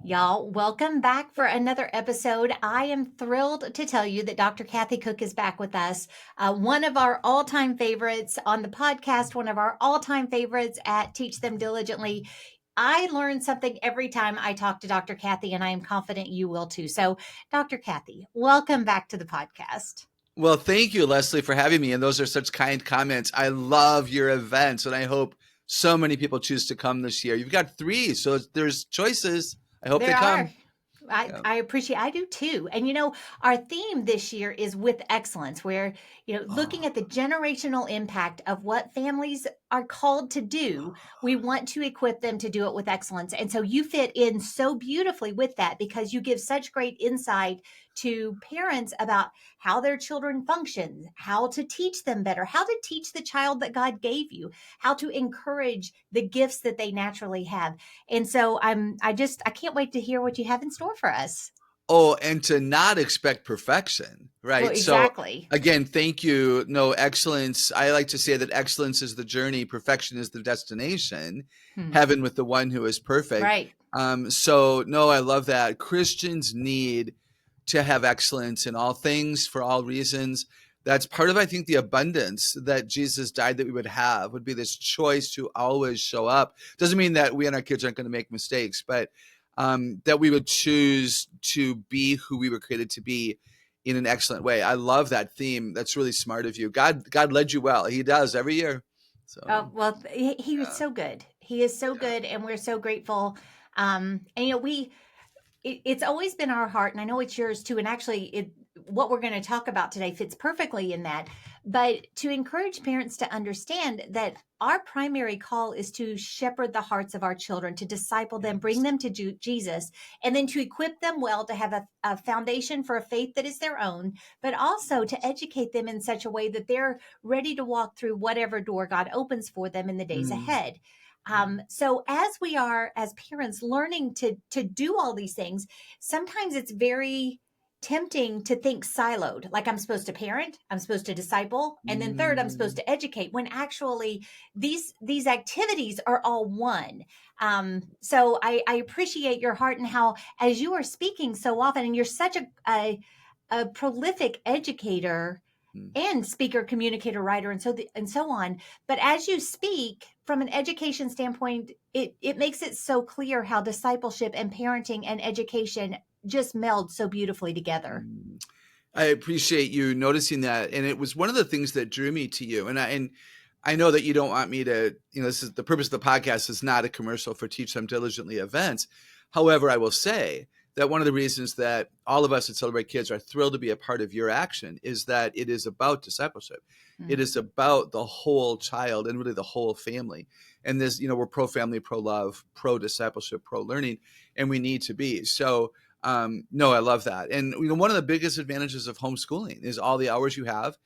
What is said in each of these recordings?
Y'all, welcome back for another episode. I am thrilled to tell you that Dr. Kathy Koch is back with us. One of our all-time favorites on the podcast, one of our all-time favorites at Teach Them Diligently. I learn something every time I talk to Dr. Kathy, and I am confident you will too. So, Dr. Kathy, welcome back to the podcast. Well, thank you, Leslie, for having me. And those are such kind comments. I love your events, and I hope so many people choose to come this year. You've got 3, so there's choices. I hope they come. I appreciate, I do too. And our theme this year is with excellence, where, looking at the generational impact of what families are called to do, we want to equip them to do it with excellence. And so you fit in so beautifully with that because you give such great insight to parents about how their children function, how to teach them better, how to teach the child that God gave you, how to encourage the gifts that they naturally have. And so I can't wait to hear what you have in store for us. Oh, and to not expect perfection, right? Well, exactly. So again, thank you. No, excellence. I like to say that excellence is the journey, perfection is the destination, heaven with the one who is perfect. Right. So no, I love that. Christians need to have excellence in all things for all reasons. That's part of, I think, the abundance that Jesus died that we would be this choice to always show up. Doesn't mean that we and our kids aren't going to make mistakes, but that we would choose to be who we were created to be in an excellent way. I love that theme. That's really smart of you. God led you well. He does every year. So, well, he was so good. He is so good, and we're so grateful. And it's always been our heart, and I know it's yours too. And actually, what we're going to talk about today fits perfectly in that. But to encourage parents to understand that our primary call is to shepherd the hearts of our children, to disciple them, bring them to Jesus, and then to equip them well to have a foundation for a faith that is their own, but also to educate them in such a way that they're ready to walk through whatever door God opens for them in the days ahead. So as we are, as parents, learning to do all these things, sometimes it's very tempting to think siloed, like I'm supposed to parent, I'm supposed to disciple, and then third, I'm supposed to educate, when actually these activities are all one. So I appreciate your heart and how, as you are speaking so often, and you're such a prolific educator and speaker, communicator, writer, and so on. But as you speak from an education standpoint, it makes it so clear how discipleship and parenting and education just meld so beautifully together. I appreciate you noticing that. And it was one of the things that drew me to you. And I know that you don't want me to, this is the purpose of the podcast is not a commercial for Teach Them Diligently events. However, I will say that one of the reasons that all of us at Celebrate Kids are thrilled to be a part of your action is that it is about discipleship. It is about the whole child and really the whole family. And this, we're pro-family, pro-love, pro-discipleship, pro-learning, and we need to be. So, no, I love that. And one of the biggest advantages of homeschooling is all the hours you have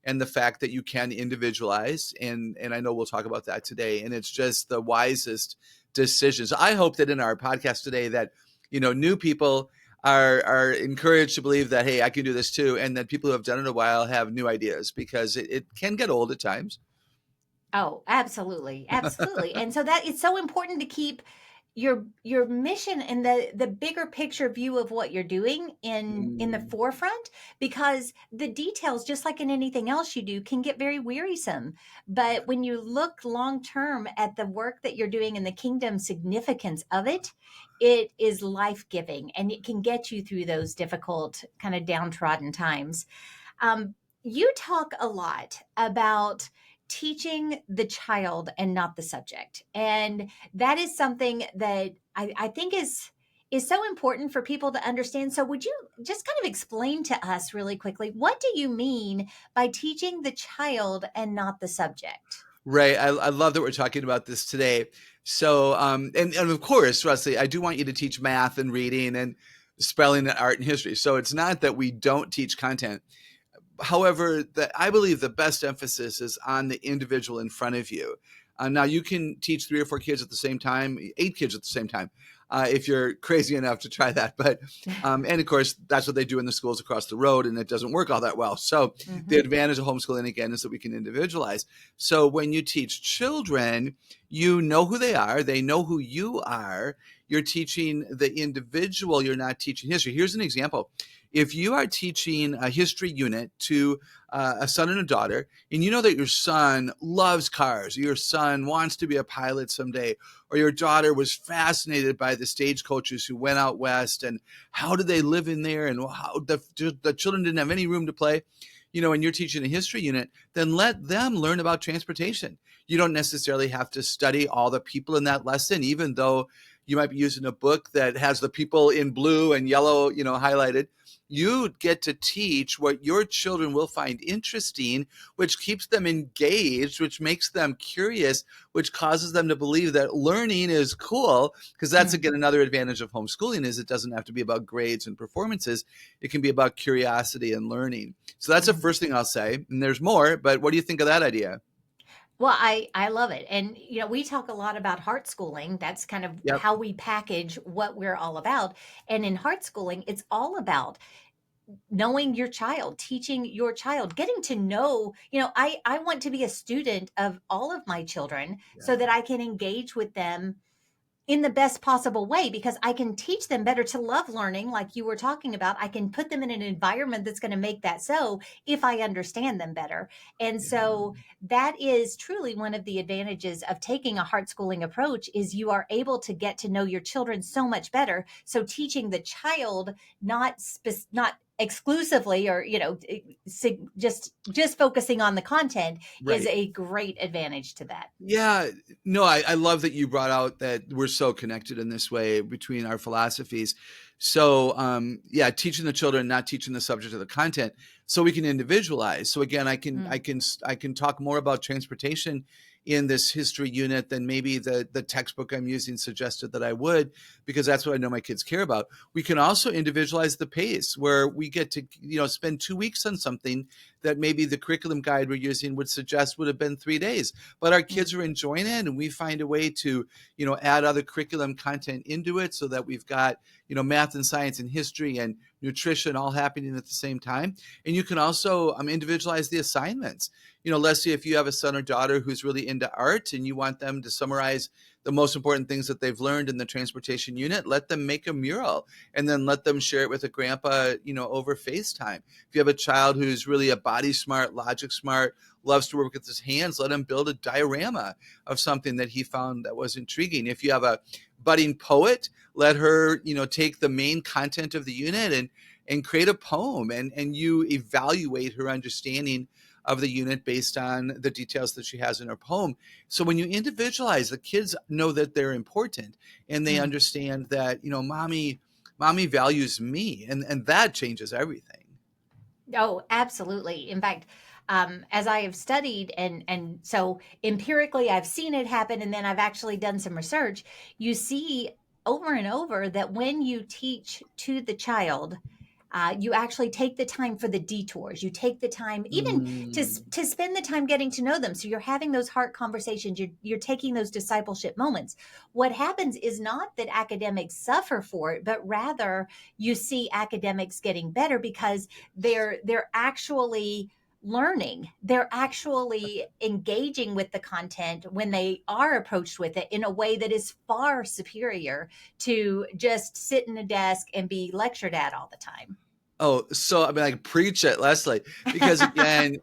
and the fact that you can individualize. And I know we'll talk about that today. And it's just the wisest decisions. I hope that in our podcast today that, new people are encouraged to believe that, hey, I can do this too. And that people who have done it a while have new ideas because it can get old at times. Oh, absolutely. Absolutely. And so that it's so important to keep your mission and the bigger picture view of what you're doing in the forefront, because the details, just like in anything else you do, can get very wearisome. But when you look long term at the work that you're doing and the kingdom significance of it, it is life-giving, and it can get you through those difficult, kind of downtrodden times. You talk a lot about teaching the child and not the subject. And that is something that I think is so important for people to understand. So would you just kind of explain to us really quickly, what do you mean by teaching the child and not the subject? Right. I love that we're talking about this today. So, and of course, Rusty, I do want you to teach math and reading and spelling and art and history. So it's not that we don't teach content. However, I believe the best emphasis is on the individual in front of you. Now, you can teach 3 or 4 kids at the same time, 8 kids at the same time, if you're crazy enough to try that. But and of course, that's what they do in the schools across the road, and it doesn't work all that well. So the advantage of homeschooling, again, is that we can individualize. So when you teach children, you know who they are. They know who you are. you're teaching the individual, you're not teaching history. Here's an example. If you are teaching a history unit to a son and a daughter, and you know that your son loves cars, your son wants to be a pilot someday, or your daughter was fascinated by the stagecoaches who went out west and how did they live in there, and how the children didn't have any room to play, and you're teaching a history unit, then let them learn about transportation. You don't necessarily have to study all the people in that lesson, even though you might be using a book that has the people in blue and yellow, highlighted. You get to teach what your children will find interesting, which keeps them engaged, which makes them curious, which causes them to believe that learning is cool. Because that's, again, another advantage of homeschooling is it doesn't have to be about grades and performances. It can be about curiosity and learning. So that's the first thing I'll say. And there's more, but what do you think of that idea? Well, I love it. And, we talk a lot about heart schooling. That's kind of Yep. how we package what we're all about. And in heart schooling, it's all about knowing your child, teaching your child, getting to know, I want to be a student of all of my children so Yeah. that I can engage with them in the best possible way, because I can teach them better to love learning, like you were talking about. I can put them in an environment that's going to make that so, if I understand them better. And Yeah. so that is truly one of the advantages of taking a heart schooling approach, is you are able to get to know your children so much better. So teaching the child, not exclusively, or just focusing on the content, is Right. a great advantage to that. Yeah, no, I love that you brought out that we're so connected in this way between our philosophies. So, yeah, teaching the children, not teaching the subject of the content, so we can individualize. So again, I can talk more about transportation in this history unit than maybe the textbook I'm using suggested that I would, because that's what I know my kids care about. We can also individualize the pace, where we get to spend 2 weeks on something that maybe the curriculum guide we're using would suggest would have been 3 days, but our kids are enjoying it, and we find a way to add other curriculum content into it, so that we've got math and science and history and nutrition all happening at the same time. And you can also individualize the assignments. Let's say if you have a son or daughter who's really into art and you want them to summarize the most important things that they've learned in the transportation unit, let them make a mural and then let them share it with a grandpa, over FaceTime. If you have a child who's really a body smart, logic smart, loves to work with his hands, let him build a diorama of something that he found that was intriguing. If you have a budding poet, let her, take the main content of the unit and create a poem, and you evaluate her understanding of the unit based on the details that she has in her poem. So when you individualize, the kids know that they're important, and they understand that, mommy values me, and that changes everything. Oh, absolutely. In fact, as I have studied, and so empirically I've seen it happen, and then I've actually done some research, you see over and over that when you teach to the child, you actually take the time for the detours. You take the time even Mm, to spend the time getting to know them. So you're having those heart conversations. You're taking those discipleship moments. What happens is not that academics suffer for it, but rather you see academics getting better, because they're actually learning. They're actually engaging with the content when they are approached with it in a way that is far superior to just sit in a desk and be lectured at all the time. Oh, so I mean, like, preach it, Leslie, because again,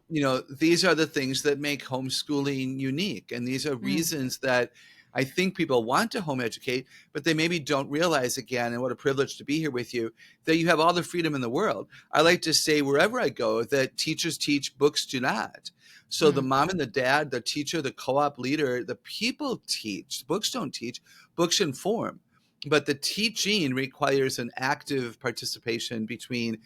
these are the things that make homeschooling unique. And these are Mm, reasons that I think people want to home educate, but they maybe don't realize, again, and what a privilege to be here with you, that you have all the freedom in the world. I like to say wherever I go that teachers teach, books do not. So the mm, mom and the dad, the teacher, the co-op leader, the people teach, books don't teach, books inform. But the teaching requires an active participation between,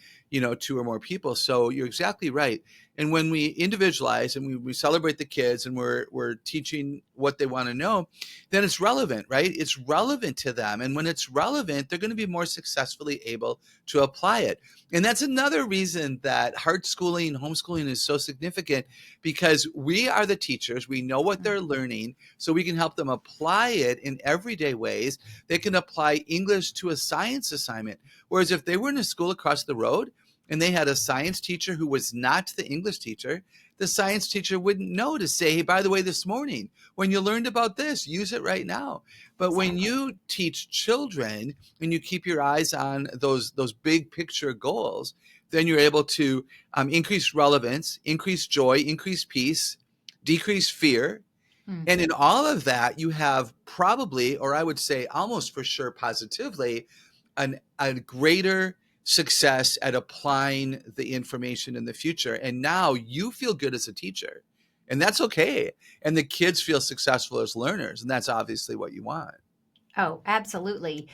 two or more people. So you're exactly right. And when we individualize and we celebrate the kids and we're teaching what they want to know, then it's relevant, right? It's relevant to them. And when it's relevant, they're going to be more successfully able to apply it. And that's another reason that heart schooling, homeschooling is so significant, because we are the teachers. We know what mm. they're learning, so we can help them apply it in everyday ways. They can apply English to a science assignment. Whereas if they were in a school across the road and they had a science teacher who was not the English teacher, the science teacher wouldn't know to say, hey, by the way, this morning, when you learned about this, use it right now. But when Exactly. you teach children and you keep your eyes on those big picture goals, then you're able to increase relevance, increase joy, increase peace, decrease fear. Mm. And in all of that, you have probably, or I would say almost for sure positively, a greater success at applying the information in the future. And now you feel good as a teacher, and that's okay. And the kids feel successful as learners, and that's obviously what you want. Oh, absolutely.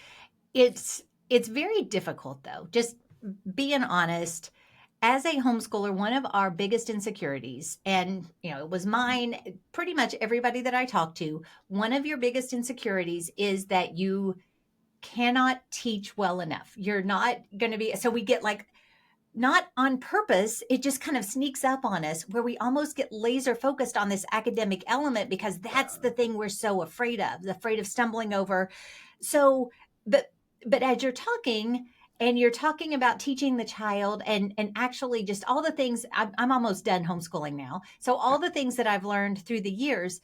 It's very difficult though. Just being honest, as a homeschooler, one of our biggest insecurities, and it was mine, pretty much everybody that I talk to, one of your biggest insecurities is that you cannot teach well enough. You're not going to be, so we get like, not on purpose, it just kind of sneaks up on us where we almost get laser focused on this academic element because that's Yeah. the thing we're so afraid of stumbling over. So, but as you're talking about teaching the child and actually just all the things, I'm almost done homeschooling now. So all the things that I've learned through the years,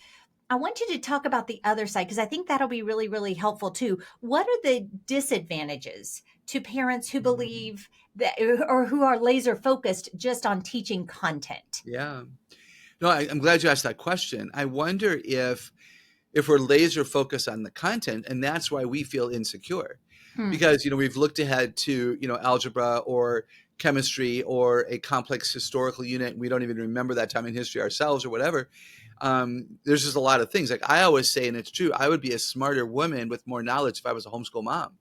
I want you to talk about the other side because I think that'll be really, really helpful too. What are the disadvantages to parents who Mhm. believe that or who are laser focused just on teaching content? Yeah. No, I'm glad you asked that question. I wonder if we're laser focused on the content, and that's why we feel insecure, Hmm. because we've looked ahead to algebra or chemistry or a complex historical unit, and we don't even remember that time in history ourselves or whatever. There's just a lot of things. Like I always say, and it's true, I would be a smarter woman with more knowledge if I was a homeschool mom,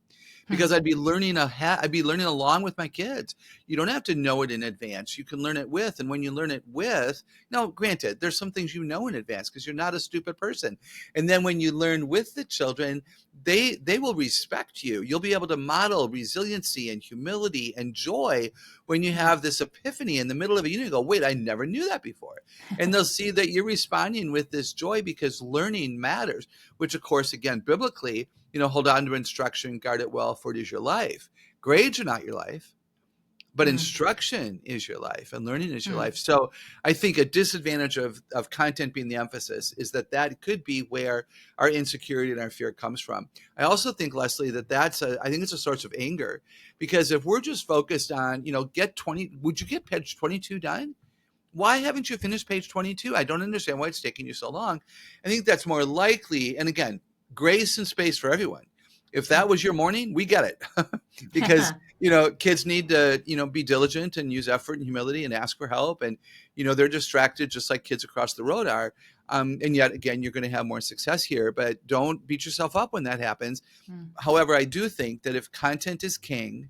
Hmm. because I'd be learning along with my kids. You don't have to know it in advance. You can learn it with, and when you learn it with, now granted, there's some things in advance because you're not a stupid person. And then when you learn with the children, they will respect you. You'll be able to model resiliency and humility and joy when you Hmm. have this epiphany in the middle of a unit. You go, wait, I never knew that before. And they'll see that you're responding with this joy because learning matters, which of course, again, biblically, hold on to instruction, guard it well, for it is your life. Grades are not your life, but Hmm. instruction is your life and learning is your Hmm. life. So I think a disadvantage of content being the emphasis is that could be where our insecurity and our fear comes from. I also think, Leslie, I think it's a source of anger, because if we're just focused on, get 20, would you get page 22 done? Why haven't you finished page 22? I don't understand why it's taking you so long. I think that's more likely. And again, grace and space for everyone. If that was your morning, we get it. Because, kids need to, be diligent and use effort and humility and ask for help. And, they're distracted just like kids across the road are. And yet again, you're going to have more success here, but don't beat yourself up when that happens. Hmm. However, I do think that if content is king,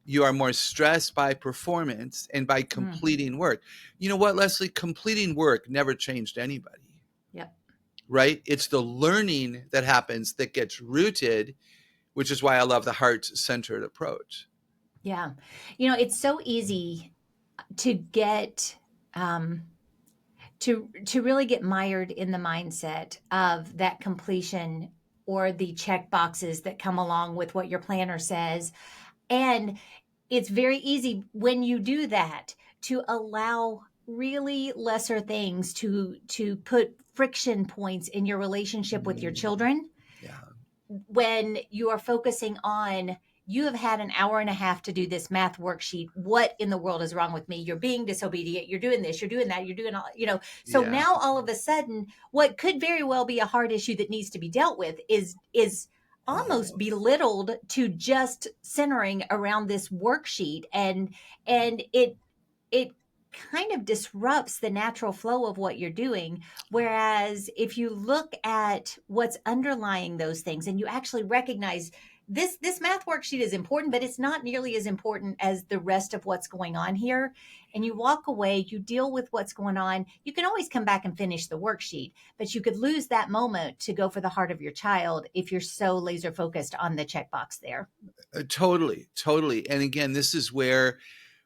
you are more stressed by performance and by Hmm. completing work. You know what, Leslie? Completing work never changed anybody, Yep. right? It's the learning that happens that gets rooted, which is why I love the heart centered approach. Yeah. It's so easy to get um, to really get mired in the mindset of that completion or the check boxes that come along with what your planner says. And it's very easy when you do that to allow really lesser things to put friction points in your relationship with your Mm, children yeah. when you are focusing on you have had an hour and a half to do this math worksheet. What in the world is wrong with me? You're being disobedient. You're doing this. You're doing that. You're doing all. So Yeah. now all of a sudden, what could very well be a hard issue that needs to be dealt with is almost Oh, belittled to just centering around this worksheet, and it kind of disrupts the natural flow of what you're doing. Whereas if you look at what's underlying those things and you actually recognize this math worksheet is important, but it's not nearly as important as the rest of what's going on here. And you walk away, you deal with what's going on. You can always come back and finish the worksheet, but you could lose that moment to go for the heart of your child if you're so laser focused on the checkbox there. totally, totally. And again, this is where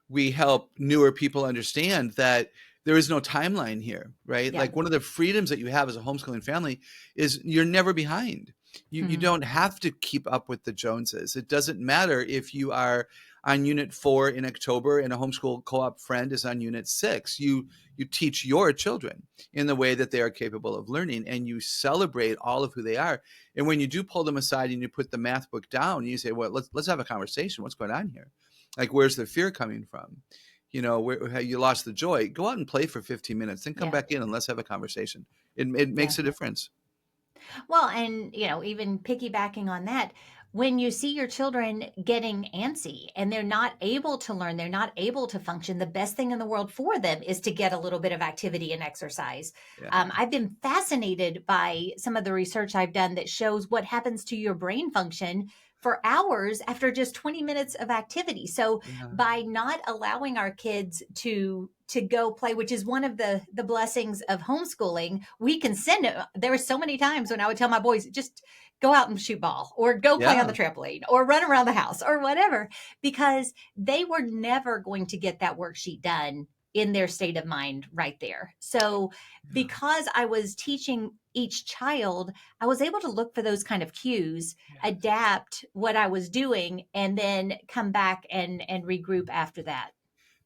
we help newer people understand that there is no timeline here, right? Yeah. Like one of the freedoms that you have as a homeschooling family is you're never behind. You Hmm. don't have to keep up with the Joneses. It doesn't matter if you are on unit 4 in October and a homeschool co-op friend is on unit 6. You teach your children in the way that they are capable of learning, and you celebrate all of who they are. And when you do pull them aside and you put the math book down and you say, well, let's have a conversation. What's going on here? Like, where's the fear coming from? Where you lost the joy. Go out and play for 15 minutes, then come Yeah. back in and let's have a conversation. It Yeah. makes a difference. Well, and even piggybacking on that, when you see your children getting antsy and they're not able to learn, they're not able to function, the best thing in the world for them is to get a little bit of activity and exercise. Yeah. I've been fascinated by some of the research I've done that shows what happens to your brain function for hours after just 20 minutes of activity. So Yeah. by not allowing our kids to go play, which is one of the blessings of homeschooling, we can send it. There were so many times when I would tell my boys, just go out and shoot ball or go play on Yeah. the trampoline or run around the house or whatever, because they were never going to get that worksheet done in their state of mind right there. So because I was teaching each child, I was able to look for those kind of cues, Yeah. adapt what I was doing, and then come back and regroup after that.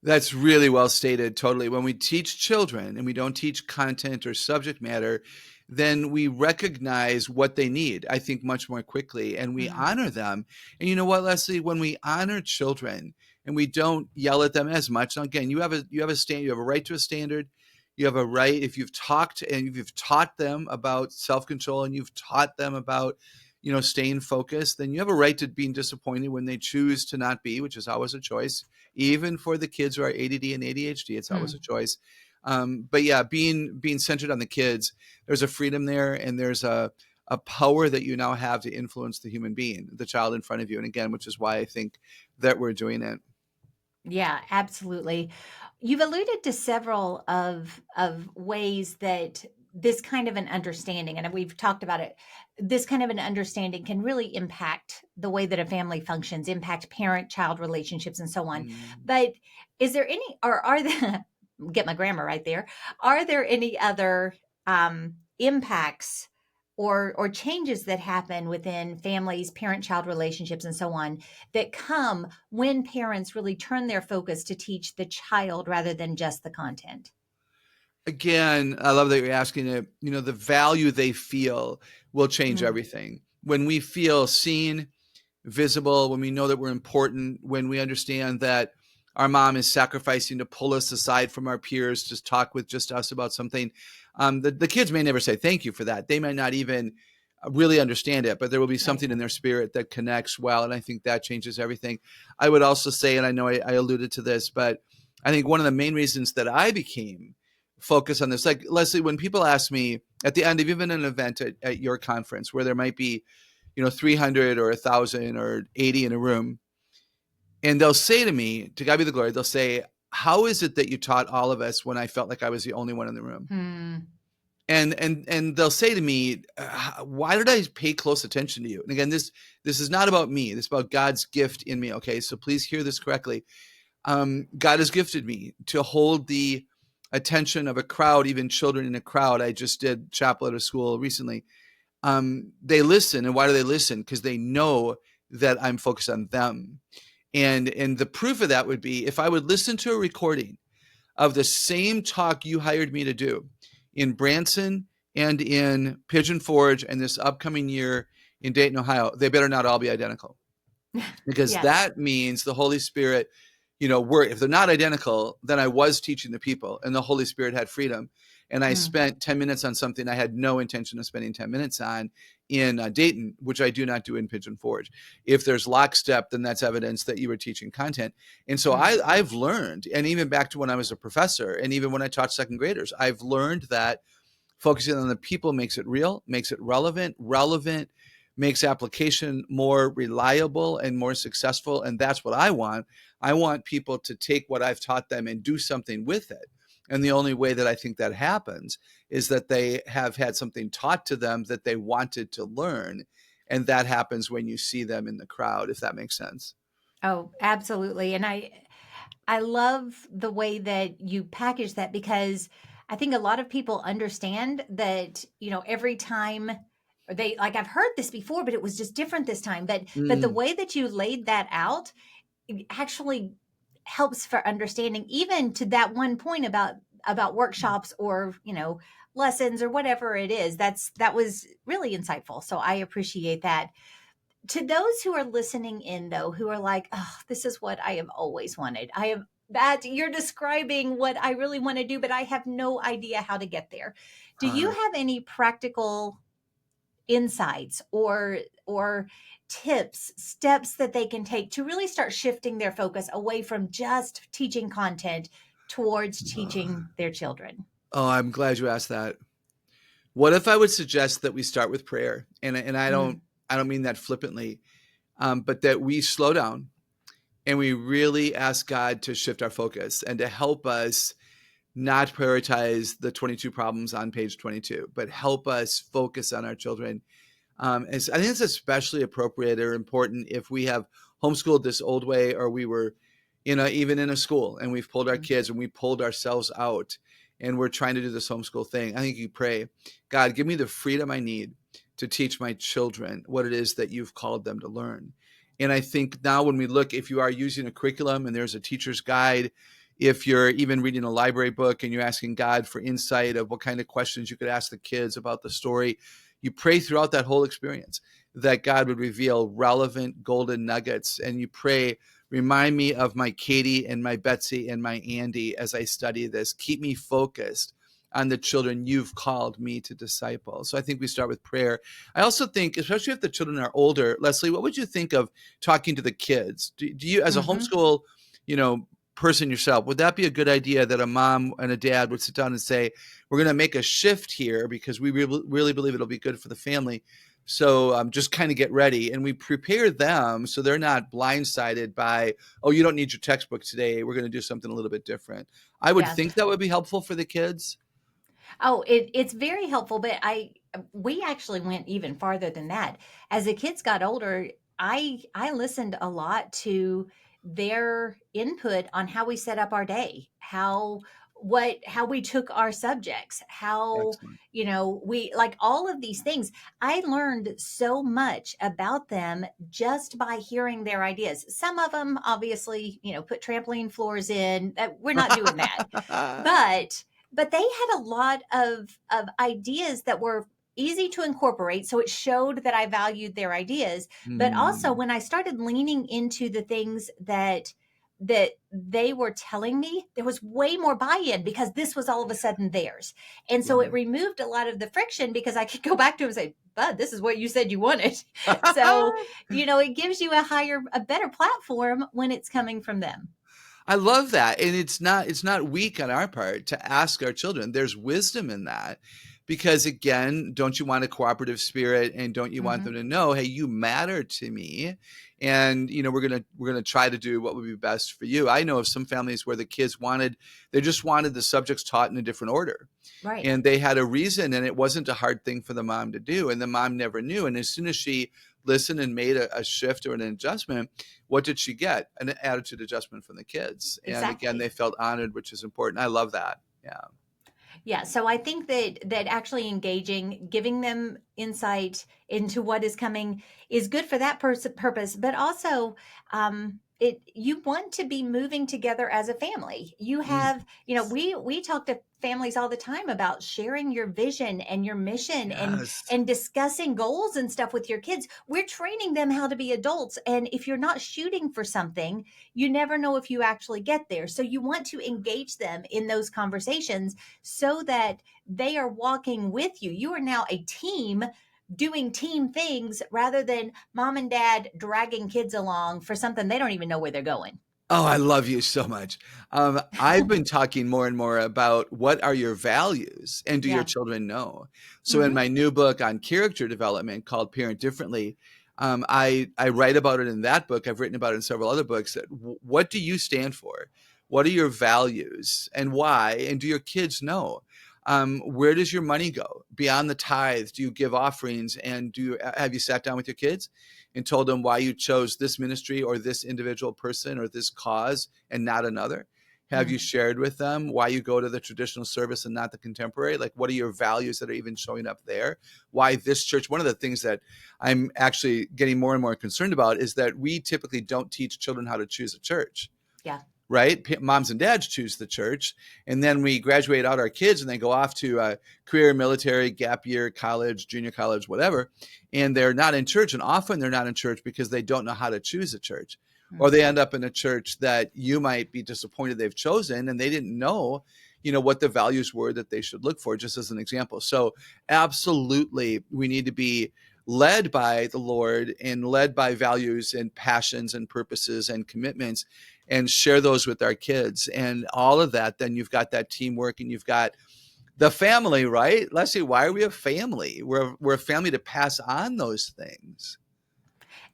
That's really well stated. Totally. When we teach children and we don't teach content or subject matter, then we recognize what they need, I think, much more quickly, and we Mm, honor them. And you know what, Leslie? When we honor children and we don't yell at them as much, now again, you have a right to a standard. You have a right, if you've talked and if you've taught them about self-control and you've taught them about, staying focused, then you have a right to being disappointed when they choose to not be, which is always a choice. Even for the kids who are ADD and ADHD, it's always a mm. choice. But yeah, being centered on the kids, there's a freedom there, and there's a power that you now have to influence the human being, the child in front of you. And again, which is why I think that we're doing it. Yeah, absolutely. You've alluded to several of ways that this kind of an understanding, and we've talked about it, this kind of an understanding can really impact the way that a family functions, impact parent-child relationships, and so on. Mm. But is there any, or are there, get my grammar right there, are there any other impacts or changes that happen within families, parent-child relationships, and so on that come when parents really turn their focus to teach the child rather than just the content? Again, I love that you're asking it. The value they feel will change Mm, everything. When we feel seen, visible, when we know that we're important, when we understand that our mom is sacrificing to pull us aside from our peers to talk with just us about something. The kids may never say thank you for that. They might not even really understand it, but there will be right. something in their spirit that connects well. And I think that changes everything. I would also say, and I know I alluded to this, but I think one of the main reasons that I became focused on this, like Leslie, when people ask me at the end of even an event at your conference where there might be 300 or 1,000 or 80 in a room. And they'll say to me, to God be the glory, they'll say, how is it that you taught all of us when I felt like I was the only one in the room? Hmm. And they'll say to me, why did I pay close attention to you? And again, this is not about me. This is about God's gift in me. Okay, so please hear this correctly. God has gifted me to hold the attention of a crowd, even children in a crowd. I just did chapel at a school recently. They listen. And why do they listen? Because they know that I'm focused on them. And the proof of that would be if I would listen to a recording of the same talk you hired me to do in Branson and in Pigeon Forge and this upcoming year in Dayton, Ohio, they better not all be identical, because Yes. that means the Holy Spirit, if they're not identical, then I was teaching the people and the Holy Spirit had freedom. And I Mm, spent 10 minutes on something I had no intention of spending 10 minutes on in Dayton, which I do not do in Pigeon Forge. If there's lockstep, then that's evidence that you were teaching content. And so mm, I've learned, and even back to when I was a professor, and even when I taught second graders, I've learned that focusing on the people makes it real, makes it relevant, makes application more reliable and more successful. And that's what I want. I want people to take what I've taught them and do something with it. And the only way that I think that happens is that they have had something taught to them that they wanted to learn. And that happens when you see them in the crowd, if that makes sense. oh, absolutely. And I love the way that you package that, because I think a lot of people understand that, every time or they like, I've heard this before, but it was just different this time. But the Mm, way that you laid that out, it actually helps for understanding, even to that one point about workshops or, lessons or whatever it is. That was really insightful. So I appreciate that. To those who are listening in, though, who are like, oh, this is what I have always wanted. I have that you're describing what I really want to do, but I have no idea how to get there. Do you uh, have any practical insights or tips, steps that they can take to really start shifting their focus away from just teaching content towards teaching their children? oh, I'm glad you asked that. What if I would suggest that we start with prayer? And Mm, I don't mean that flippantly, but that we slow down and we really ask God to shift our focus and to help us not prioritize the 22 problems on page 22, but help us focus on our children. I think it's especially appropriate or important if we have homeschooled this old way, or we were even in a school and we've pulled our mm, kids and we pulled ourselves out and we're trying to do this homeschool thing. I think you pray, God, give me the freedom I need to teach my children what it is that you've called them to learn. And I think now when we look, if you are using a curriculum and there's a teacher's guide, if you're even reading a library book and you're asking God for insight of what kind of questions you could ask the kids about the story, you pray throughout that whole experience that God would reveal relevant golden nuggets. And you pray, remind me of my Katie and my Betsy and my Andy as I study this. Keep me focused on the children you've called me to disciple. So I think we start with prayer. I also think, especially if the children are older, Leslie, what would you think of talking to the kids? Do you, as a mhm. homeschool, you know, person yourself, would that be a good idea that a mom and a dad would sit down and say, we're going to make a shift here because we really believe it'll be good for the family. So just kind of get ready, and we prepare them so they're not blindsided by, oh, you don't need your textbook today. We're going to do something a little bit different. I would Yeah. think that would be helpful for the kids. Oh, it's very helpful, but we actually went even farther than that. As the kids got older, I listened a lot to their input on how we set up our day, how we took our subjects, how, Excellent. we like all of these things. I learned so much about them just by hearing their ideas. Some of them obviously, put trampoline floors in. We're not doing that. But they had a lot of ideas that were easy to incorporate, so it showed that I valued their ideas. But also, Hmm. when I started leaning into the things that they were telling me, there was way more buy-in because this was all of a sudden theirs. And so Love it it. removed a lot of the friction because I could go back to him and say, Bud, this is what you said you wanted. So, it gives you a better platform when it's coming from them. I love that. And it's not weak on our part to ask our children. There's wisdom in that. Because again, don't you want a cooperative spirit, and don't you want them Hmm. to know, hey, you matter to me, and we're gonna try to do what would be best for you. I know of some families where the kids they just wanted the subjects taught in a different order, Right. and they had a reason, and it wasn't a hard thing for the mom to do, and the mom never knew. And as soon as she listened and made a shift or an adjustment, what did she get? An attitude adjustment from the kids. And again, Exactly. they felt honored, which is important. I love that. Yeah. Yeah, so I think that actually engaging, giving them insight into what is coming is good for that purpose, but also it you want to be moving together as a family. You Mm, have, we talk to families all the time about sharing your vision and your mission yes. and discussing goals and stuff with your kids. We're training them how to be adults, and if you're not shooting for something, you never know if you actually get there. So you want to engage them in those conversations so that they are walking with you. You are now a team doing team things rather than mom and dad dragging kids along for something they don't even know where they're going. Oh, I love you so much. I've been talking more and more about what are your values and do your Yeah. children know? So in Hmm. my new book on character development called Parent Differently, I write about it in that book. I've written about it in several other books. That what do you stand for? What are your values and why? And do your kids know? Where does your money go beyond the tithe? Do you give offerings? And have you sat down with your kids and told them why you chose this ministry or this individual person or this cause and not another? Have Mm. you shared with them why you go to the traditional service and not the contemporary? Like, what are your values that are even showing up there? Why this church? One of the things that I'm actually getting more and more concerned about is that we typically don't teach children how to choose a church, Yeah. right? Moms and dads choose the church, and then we graduate out our kids and they go off to career, military, gap year, college, junior college, whatever, and they're not in church. And often they're not in church because they don't know how to choose a church, or Mm. they end up in a church that you might be disappointed they've chosen, and they didn't know, what the values were that they should look for, just as an example. So absolutely, we need to be led by the Lord and led by values and passions and purposes and commitments, and share those with our kids and all of that. Then you've got that teamwork and you've got the family, right? Leslie, why are we a family? We're a family to pass on those things.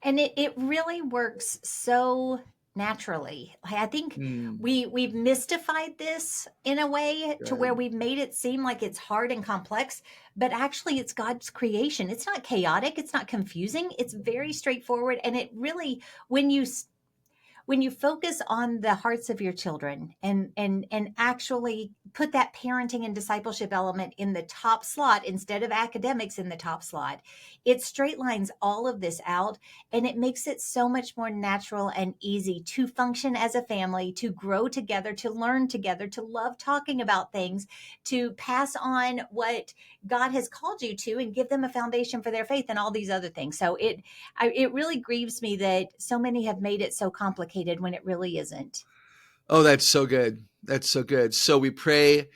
And it really works so naturally. I think Mm, we've mystified this in a way to where good. we've made it seem like it's hard and complex, but actually it's God's creation. It's not chaotic, it's not confusing, it's very straightforward. And it really, when you focus on the hearts of your children and actually put that parenting and discipleship element in the top slot instead of academics in the top slot, it straight lines all of this out, and it makes it so much more natural and easy to function as a family, to grow together, to learn together, to love talking about things, to pass on what God has called you to and give them a foundation for their faith and all these other things. So it really grieves me that so many have made it so complicated when it really isn't. Oh, that's so good. That's so good. So we pray.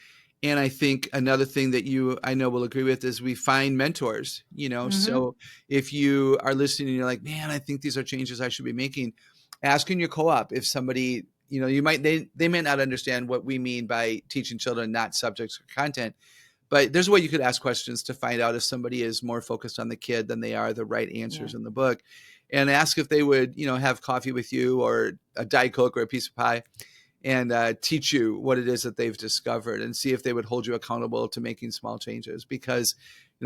And I think another thing that you, I know, will agree with is we find mentors, Hmm. So if you are listening and you're like, man, I think these are changes I should be making, ask in your co-op if somebody, they may not understand what we mean by teaching children, not subjects or content. But there's a way you could ask questions to find out if somebody is more focused on the kid than they are the right Yeah. answers in the book. And ask if they would, have coffee with you or a Diet Coke or a piece of pie, and teach you what it is that they've discovered, and see if they would hold you accountable to making small changes, because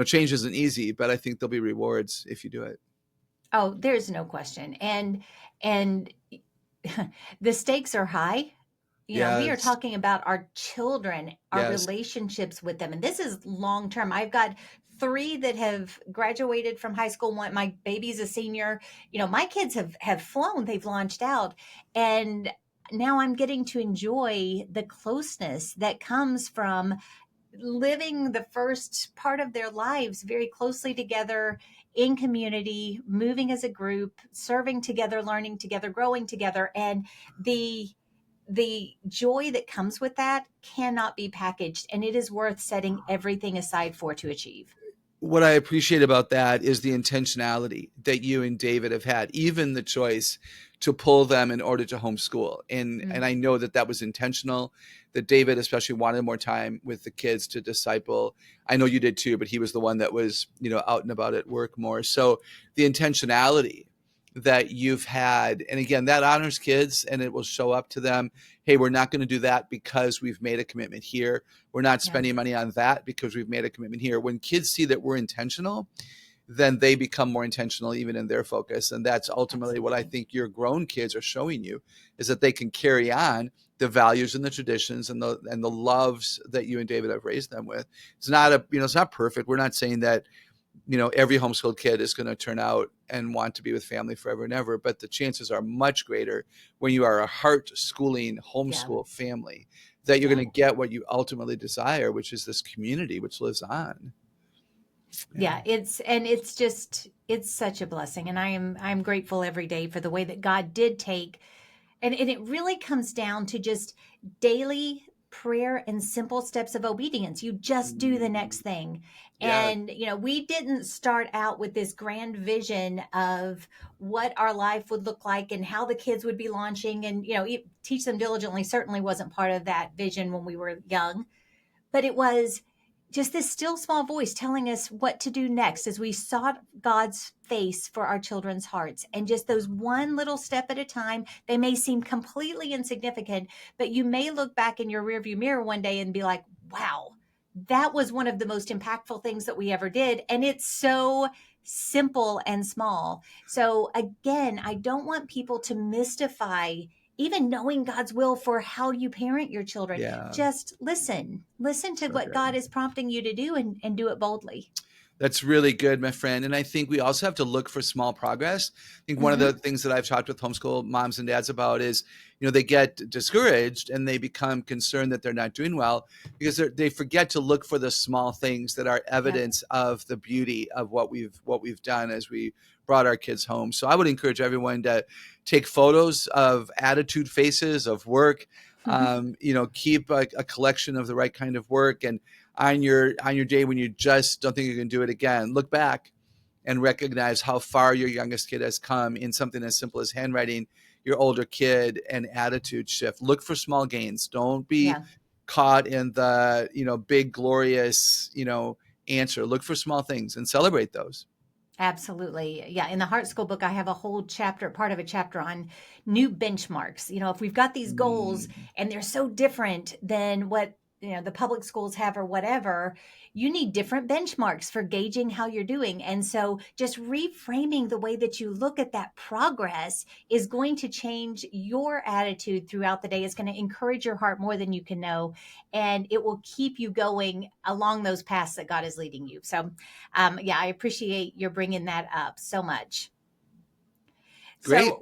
change isn't easy, but I think there'll be rewards if you do it. Oh, there's no question. And the stakes are high. We are Yes. talking about our children, our Yes. relationships with them. And this is long term. I've got three that have graduated from high school. One, my baby's a senior. My kids have flown, they've launched out. And now I'm getting to enjoy the closeness that comes from living the first part of their lives very closely together in community, moving as a group, serving together, learning together, growing together. And the joy that comes with that cannot be packaged, and it is worth setting everything aside for to achieve. What I appreciate about that is the intentionality that you and David have had, even the choice to pull them in order to homeschool. And Mm. I know that that was intentional, that David especially wanted more time with the kids to disciple. I know you did too, but he was the one that was, out and about at work more. So the intentionality that you've had, and again, that honors kids, and it will show up to them. Hey, we're not going to do that because we've made a commitment here. We're not Yeah, spending money on that because we've made a commitment here. When kids see that we're intentional, then they become more intentional even in their focus. And that's ultimately what I absolutely. think your grown kids are showing you, is that they can carry on the values and the traditions and the loves that you and David have raised them with. It's not it's not perfect. We're not saying that, every homeschooled kid is going to turn out and want to be with family forever and ever, but the chances are much greater when you are a heart schooling Yeah, homeschool family, that you're yeah. going to get what you ultimately desire, which is this community which lives on. Yeah. Yeah, it's such a blessing, and I'm grateful every day for the way that God did take. And it really comes down to just daily prayer and simple steps of obedience. You just do the next thing. Yeah. And, we didn't start out with this grand vision of what our life would look like and how the kids would be launching. And, teach them diligently certainly wasn't part of that vision when we were young, but it was just this still small voice telling us what to do next as we sought God's face for our children's hearts. And just those one little step at a time, they may seem completely insignificant, but you may look back in your rearview mirror one day and be like, wow, that was one of the most impactful things that we ever did. And it's so simple and small. So again, I don't want people to mystify even knowing God's will for how you parent your children. Yeah. Just listen to So what good. God is prompting you to do, and do it boldly. That's really good, my friend. And I think we also have to look for small progress. I think one of the Hmm. things that I've talked with homeschool moms and dads about is, they get discouraged and they become concerned that they're not doing well because they forget to look for the small things that are Yep. evidence of the beauty of what we've done as we brought our kids home. So I would encourage everyone to take photos of attitude faces of work. Keep a collection of the right kind of work, and on your day when you just don't think you can do it again, look back and recognize how far your youngest kid has come in something as simple as handwriting your older kid an attitude shift. Look for small gains. Don't be Yeah. caught in the big glorious answer. Look for small things and celebrate those. Absolutely. Yeah. In the Heart School book, I have a whole chapter, part of a chapter on new benchmarks. If we've got these goals Mm. and they're so different than what, the public schools have or whatever, you need different benchmarks for gauging how you're doing. And so just reframing the way that you look at that progress is going to change your attitude throughout the day. It's going to encourage your heart more than you can know. And it will keep you going along those paths that God is leading you. So, yeah, I appreciate your bringing that up so much. So Great.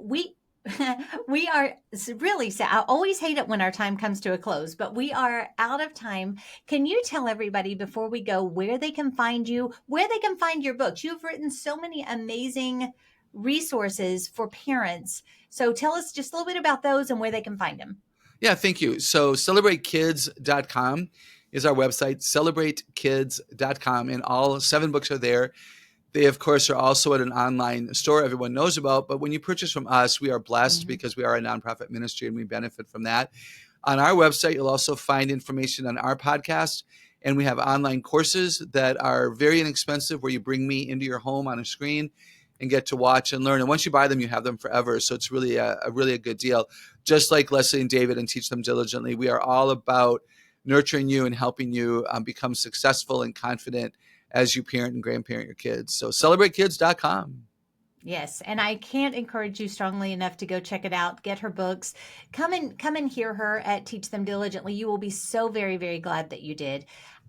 we are really sad. I always hate it when our time comes to a close, but we are out of time. Can you tell everybody before we go where they can find you, where they can find your books? You've written so many amazing resources for parents. So tell us just a little bit about those and where they can find them. Yeah, thank you. So celebratekids.com is our website, celebratekids.com, and all 7 books are there. They, of course, are also at an online store everyone knows about. But when you purchase from us, we are blessed Mhm. because we are a nonprofit ministry and we benefit from that. On our website, you'll also find information on our podcast. And we have online courses that are very inexpensive where you bring me into your home on a screen and get to watch and learn. And once you buy them, you have them forever. So it's really a good deal. Just like Leslie and David and Teach Them Diligently, we are all about nurturing you and helping you become successful and confident as you parent and grandparent your kids. So celebratekids.com. Yes, and I can't encourage you strongly enough to go check it out. Get her books. Come and hear her at Teach Them Diligently. You will be so very, very glad that you did.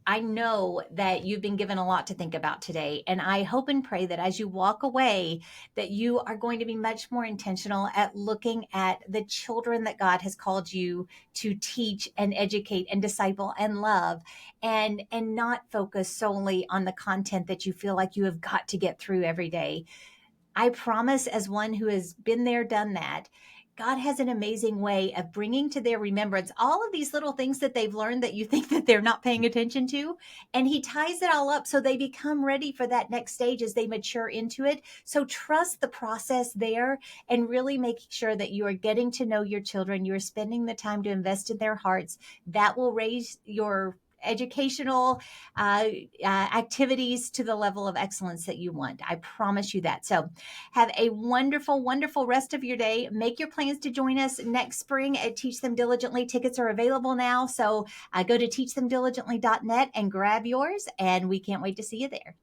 I know that you've been given a lot to think about today, and I hope and pray that as you walk away, that you are going to be much more intentional at looking at the children that God has called you to teach and educate and disciple and love, and not focus solely on the content that you feel like you have got to get through every day. I promise, as one who has been there, done that, God has an amazing way of bringing to their remembrance all of these little things that they've learned that you think that they're not paying attention to. And He ties it all up so they become ready for that next stage as they mature into it. So trust the process there and really make sure that you are getting to know your children. You are spending the time to invest in their hearts. That will raise your educational activities to the level of excellence that you want. I promise you that. So have a wonderful, wonderful rest of your day. Make your plans to join us next spring at Teach Them Diligently. Tickets are available now. So go to teachthemdiligently.net and grab yours. And we can't wait to see you there.